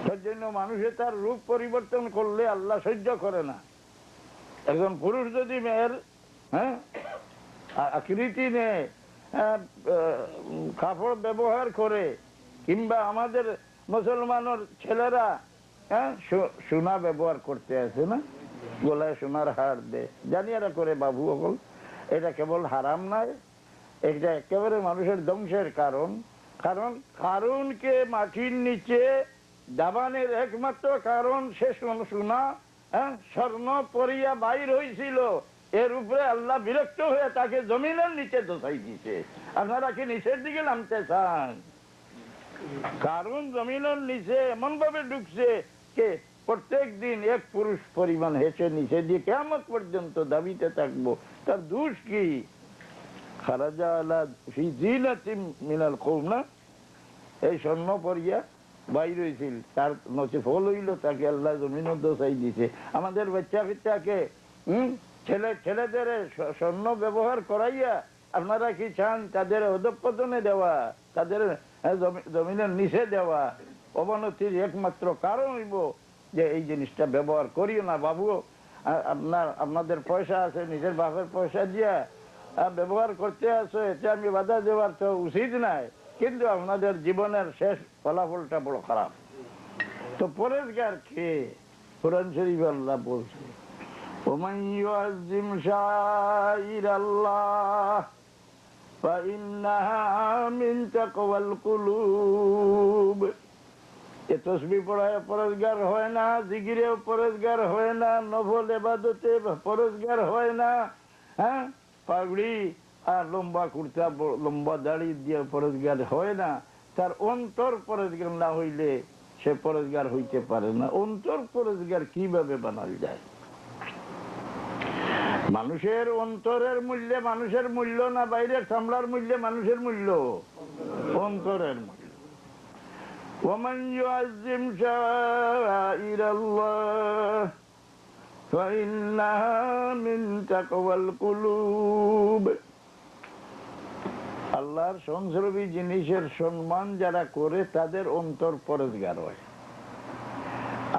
তার জন্য মানুষে তার রূপ পরিবর্তন করলে আল্লাহ সহ্য করে না। একজন পুরুষ যদি মেয়ের আকৃতি নেয়, কাপড় ব্যবহার করে, কিংবা আমাদের মুসলমানের ছেলেরা সোনা ব্যবহার করতে আছে না, গলায় সোনার হার দে, জানিয়ারা করে বাবু সকল, এটা কেবল হারাম নয়, এটা একেবারে মানুষের ধ্বংসের কারণ। কারণ কারণকে মাটির নিচে দাবানের একমাত্র কারণ সে সোনা স্বর্ণ পরিয়া বাইর হয়েছিল, এর উপরে আল্লাহ বিরক্ত হয়ে তাকে জমিনের নিচে দোষাই দিছে। আপনারা কি নিচের দিকে নামতে চান? কারণ জমিনের নিচে এমন ভাবে ঢুকছে কে প্রত্যেক দিন এক পুরুষ পরিমাণ হেসে নিচে দিয়ে কিয়ামত পর্যন্ত দাবিতে থাকবো। তার দোষ কি? খারাজা আলা ফি জিনাতিন মিনাল কওম, না, এই স্বর্ণ পরিয়া বাইর হয়েছিল, তার নচে ফল হইল তাকে আল্লাহ জমিনের দোষাই দিছে। আমাদের বাচ্চা কাচ্চাকে ছেলেদের স্বর্ণ ব্যবহার করাইয়া আপনারা কি চান তাদের অধঃপতনে দেওয়া, তাদের জমিনের নিচে দেওয়া? অবনতির একমাত্র কারণ হইব যে এই জিনিসটা ব্যবহার করিও না বাবু। আপনাদের পয়সা আছে, নিজের বাপের পয়সা দিয়া ব্যবহার করতে আসো, এতে আমি বাধা দেওয়ার তো উচিত নাই, কিন্তু আপনাদের জীবনের শেষ ফলাফলটা বড় খারাপ। তো পরেশগার কে? কোরআন শরীফ আল্লাহ বলছে, ওমান ইউআযযিম শাইরাল্লাহ ফাইন্নাহা মিন তাকওয়াল কুলুব। এ তাসবিহ পড়ায় পরেশগার হয় না, জিকিরেও পরেশগার হয় না, নফল ইবাদতে পরেশগার হয় না, পাগড়ি আর লম্বা কুর্তা লম্বা দাড়ি দিয়ে পরেশগার হয় না। তার অন্তর পরেশগার না হইলে সে পরেশগার হইতে পারে না। অন্তর পরেশগার কিভাবে বানাল যায়? মানুষের অন্তরের মূল্যে মানুষের মূল্য না, বাইরের চামড়ার মূল্যে মানুষের মূল্য? অন্তরের মূল্য। ওমান ইউআযযিম শাইরাল্লাহ ফাইন্নাহা মিন তাকওয়াল কুলুব। আল্লাহর সংসর্বী জিনিসের সম্মান যারা করে তাদের অন্তর পরেশগার হয়।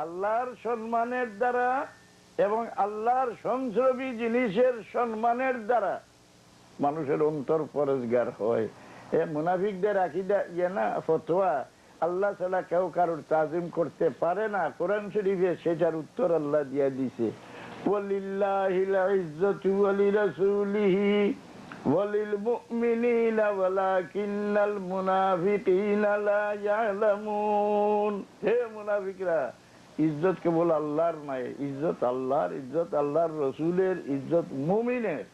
আল্লাহর সম্মানের দ্বারা এবং আল্লাহর সংসর্বী জিনিসের সম্মানের দ্বারা মানুষের অন্তর পরেশগার হয়। এ মুনাফিকদের আকীদা না ফতোয়া, আল্লাহ ছাড়া কেউ কারোর তাজিম করতে পারে না। কোরআন শরীফে সেটার উত্তর আল্লাহ দিয়ে দিছে, ওয়ালিল্লাহিল ইজ্জাতু ওয়ালিরাসূলিহি ওয়ালিল মুমিনিনা ওয়ালাকিন্নাল মুনাফিকিনা লা ইয়ালামুন। হে মুনাফিকরা, ইজ্জত কেবল আল্লাহর নয়, ইজ্জত আল্লাহর, ইজ্জত আল্লাহর রসুলের, ইজ্জত মুমিনের।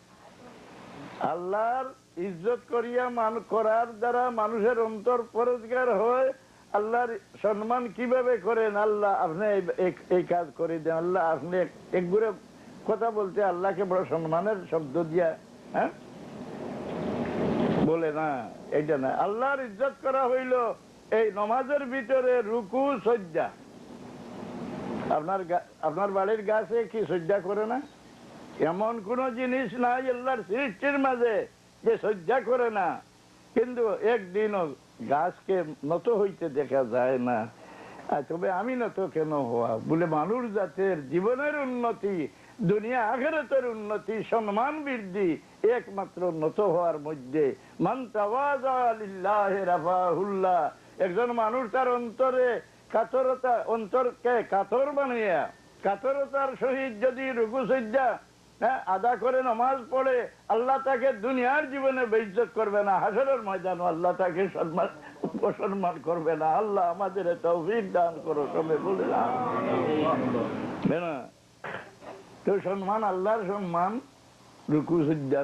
আল্লাহর ইজ্জত করিয়া করার দ্বারা মানুষের অন্তর পরেশগার হয়। আল্লাহর সম্মান কিভাবে করেন? আল্লাহ আপনি এই কাজ করে দেন, আল্লাহ আপনি এক ঘুরে কথা বলতে আল্লাহকে বড় সম্মানের শব্দ দিয়া বলে না, এইটা না। আল্লাহর ইজ্জত করা হইল এই নমাজের ভিতরে রুকু সজ্জা। আপনার বাড়ির গাছে কি সজ্জা করে না? এমন কোন জিনিস নাই আল্লাহর সৃষ্টির মাঝে যে সজ্জা করে না, কিন্তু একদিনও গাছকে নত হইতে দেখা যায় না। তবে আমি নত কেন হওয়া বলে মানুষ জাতের জীবনের উন্নতি, দুনিয়া আখিরাতের উন্নতি, সম্মান বৃদ্ধি একমাত্র নত হওয়ার মধ্যে। মান তাওয়াযা লিল্লাহি রাফাহুল্লাহ। একজন মানুষ তার অন্তরে কাতরতা, অন্তরকে কাতর বানিয়ে কাতরতার সহিত যদি রুকু সিজদা আদা করে নামাজ পড়ে, আল্লাহ তাকে দুনিয়ার জীবনে বেইজ্জত করবে না, হাসরের ময়দানে আল্লাহ তাকে অসম্মান করবে না। আল্লাহ আমাদের তৌফিক দান করো, সবে বলে না। তো সম্মান আল্লাহর সম্মান, রুকু সিজদা